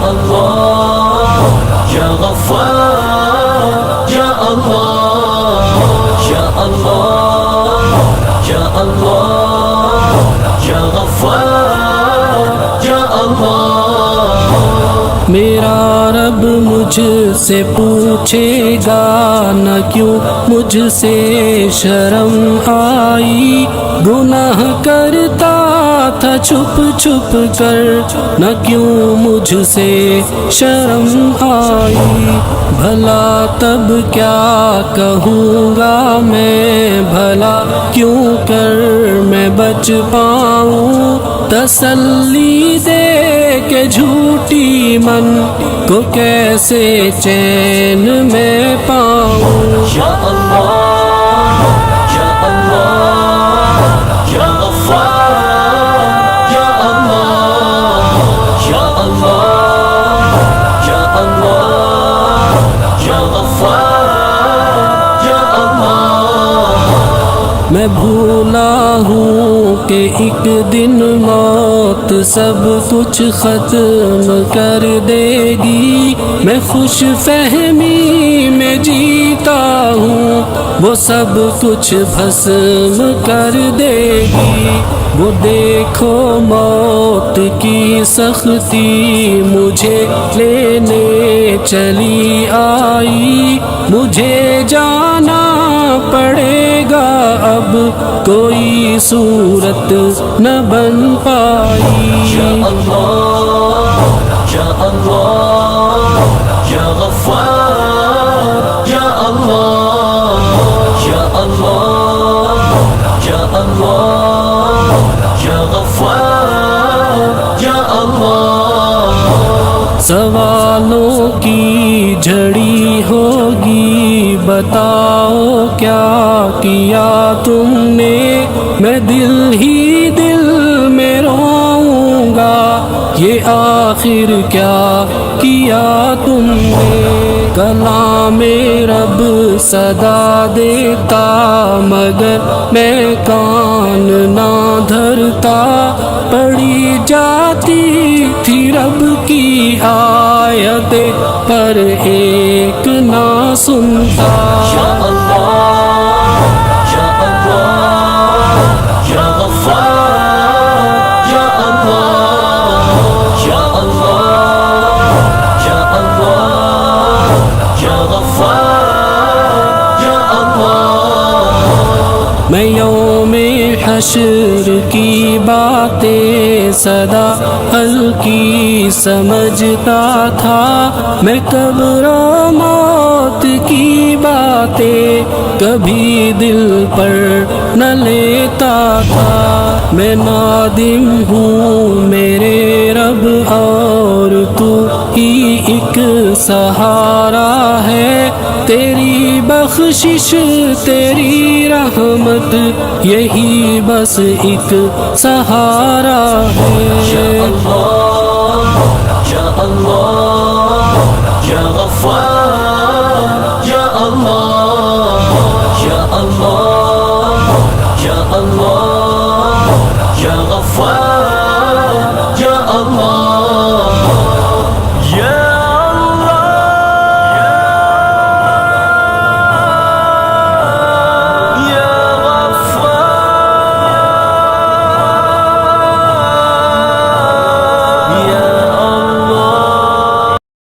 अल्लाह या गफ्फार या अल्लाह या अल्लाह या अल्लाह या गफ्फार या अल्लाह। मेरा रब मुझसे पूछेगा न क्यों मुझसे शर्म आई, गुनाह करता था छुप छुप कर न क्यों मुझसे शर्म आई। भला तब क्या कहूँगा मैं, भला क्यों कर मैं बच पाऊँ, तसल्ली दे के झूठी मन को कैसे चैन में पाऊँ। या अल्लाह या अल्लाह या गफ्फार या अल्लाह या अल्लाह या अल्लाह या गफ्फार या अल्लाह। मैं भूला हूँ कि एक दिन मौत सब कुछ ख़त्म कर देगी, मैं खुश फहमी में जीता हूँ वो सब कुछ भस्म कर देगी। वो देखो मौत की सख्ती मुझे लेने चली आई, मुझे जाना पड़ेगा अब कोई सूरत न बन पाई। या अल्लाह या अल्लाह या गफ्फार या अल्लाह या अल्लाह या अल्लाह या गफ्फार या अल्लाह। सवालों की झड़ी होगी, बताओ क्या किया तुमने, मैं दिल ही दिल में रोऊंगा ये आखिर क्या किया तुमने। कलामे रब सदा देता मगर मैं कान ना धरता, पड़ी जाती थी रब की आयतें पर एक ना सुनता। या अल्लाह या अल्लाह या गफ्फार या अल्लाह या अल्लाह या अल्लाह या गफ्फार या अल्लाह। मैं यौमे हश्र की बातें सदा हल्की समझता था, मैं कब्र मौत की बातें कभी दिल पर न लेता था। मैं नादिम हूँ मेरे रब और तू ही एक सहारा है, तेरी बख्शिश तेरी रहमत यही बस एक सहारा है। या अल्लाह या अल्लाह या गफ्फार या अल्लाह या अल्लाह या अल्लाह या